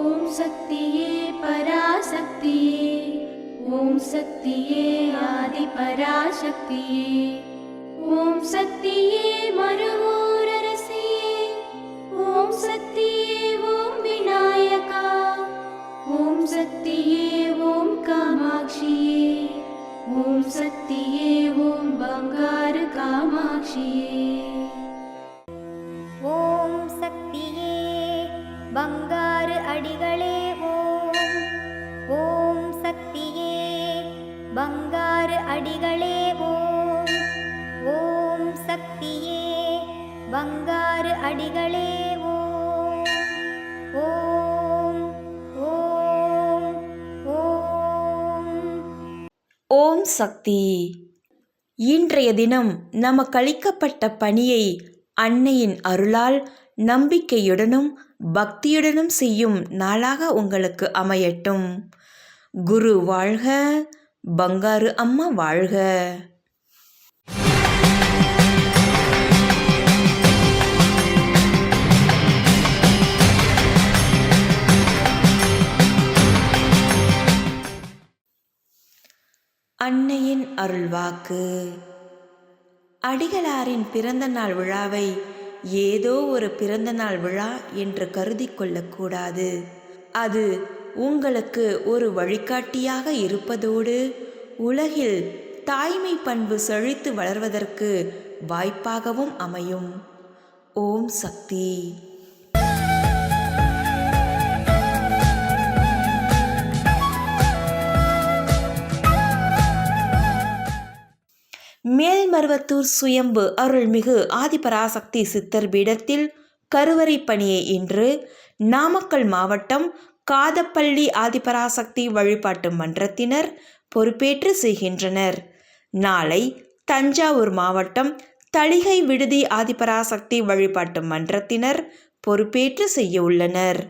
ஓம் சக்தியே பராசக்தியே, ஓம் சக்தியே ஆதி பராசக்தியே, ஓம் சக்தியே மறுவூரரசியே, ஓம் சக்தியே ஓம் விநாயகா, ஓம் சக்தியே ஓம் காமாட்சியே, ஓம் சக்தியே ஓம் பங்காரு காமாட்சியே. ஓம் சக்தியே பங்காரு அடிகளே ஓம். ஓம் சக்தியே பங்காரு அடிகளே ஓம். ஓம் சக்தியே பங்காரு அடிகளே ஓம். ஓம் ஓம் ஓம். ஓம் சக்தி. இன்றைய தினம் நமக்களிக்கப்பட்ட பணியை அன்னையின் அருளால் நம்பிக்கையுடனும் பக்தியுடனும் செய்யும் நாளாக உங்களுக்கு அமையட்டும். குரு வாழ்க, பங்காரு அம்மா வாழ்க. அன்னையின் அருள்வாக்கு. அடிகளாரின் பிறந்த நாள் விழாவை ஏதோ ஒரு பிறந்தநாள் விழா என்று கருதி கொள்ளக்கூடாது. அது உங்களுக்கு ஒரு வழிகாட்டியாக இருப்பதோடு உலகில் தாய்மை பண்பு செழித்து வளர்வதற்கு வாய்ப்பாகவும் அமையும். ஓம் சக்தி. மேல்மருவத்தூர் சுயம்பு அருள்மிகு ஆதிபராசக்தி சித்தர் பீடத்தில் கருவறை பணியை இன்று நாமக்கல் மாவட்டம் காதப்பள்ளி ஆதிபராசக்தி வழிபாட்டு மன்றத்தினர் பொறுப்பேற்று செய்கின்றனர். நாளை தஞ்சாவூர் மாவட்டம் தளிகை விடுதி ஆதிபராசக்தி வழிபாட்டு மன்றத்தினர் பொறுப்பேற்று செய்ய உள்ளனர்.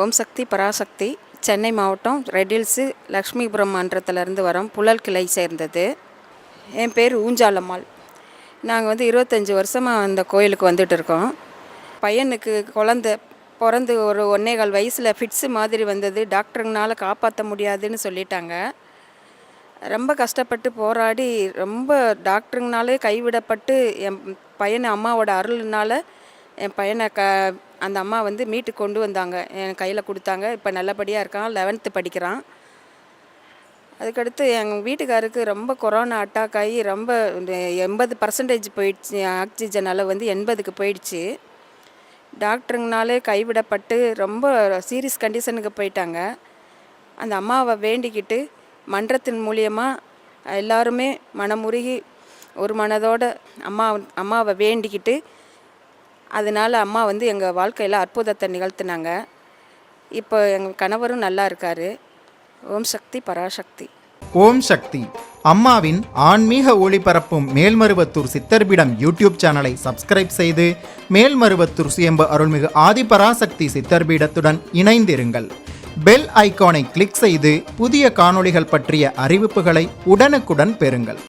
ஓம் சக்தி பராசக்தி சென்னை மாவட்டம் ரெட்டில்ஸு லக்ஷ்மிபுரம் மன்றத்திலேருந்து வரோம். புழல் கிளை சேர்ந்தது. என் பேர் ஊஞ்சாலம்மாள். நாங்கள் 25 வருஷமாக அந்த கோயிலுக்கு வந்துட்டு இருக்கோம். பையனுக்கு குழந்த பிறந்து ஒரு 1.25 வயசில் ஃபிட்ஸு மாதிரி வந்தது. டாக்டருங்களால் காப்பாற்ற முடியாதுன்னு சொல்லிட்டாங்க. ரொம்ப கஷ்டப்பட்டு போராடி ரொம்ப டாக்டருங்கனாலே கைவிடப்பட்டு என் பையனை அம்மாவோட அருள்னால் என் பையனை அந்த அம்மா மீட்டு கொண்டு வந்தாங்க, என் கையில் கொடுத்தாங்க. இப்போ நல்லபடியாக இருக்கான், 11th படிக்கிறான். அதுக்கடுத்து எங்கள் வீட்டுக்காருக்கு ரொம்ப கொரோனா அட்டாக் ஆகி ரொம்ப 80% போயிடுச்சு. ஆக்சிஜன் அளவு 80க்கு போயிடுச்சு. டாக்டருங்கனாலே கைவிடப்பட்டு ரொம்ப சீரியஸ் கண்டிஷனுக்கு போயிட்டாங்க. அந்த அம்மாவை வேண்டிக்கிட்டு மன்றத்தின் மூலியமாக எல்லாருமே மனமுருகி ஒரு மனதோடு அம்மாவை வேண்டிக்கிட்டு அதனால் அம்மா எங்கள் வாழ்க்கையில் அற்புதத்தை நிகழ்த்தினாங்க. இப்போ எங்கள் கணவரும் நல்லா இருக்கார். ஓம் சக்தி பராசக்தி. ஓம் சக்தி. அம்மாவின் ஆன்மீக ஒளிபரப்பும் மேல்மருவத்தூர் சித்தர்பீடம் யூடியூப் சேனலை சப்ஸ்கிரைப் செய்து மேல்மருவத்தூர் சுயம்பு அருள்மிகு ஆதிபராசக்தி சித்தர்பீடத்துடன் இணைந்திருங்கள். பெல் ஐகானை கிளிக் செய்து புதிய காணொளிகள் பற்றிய அறிவிப்புகளை உடனுக்குடன் பெறுங்கள்.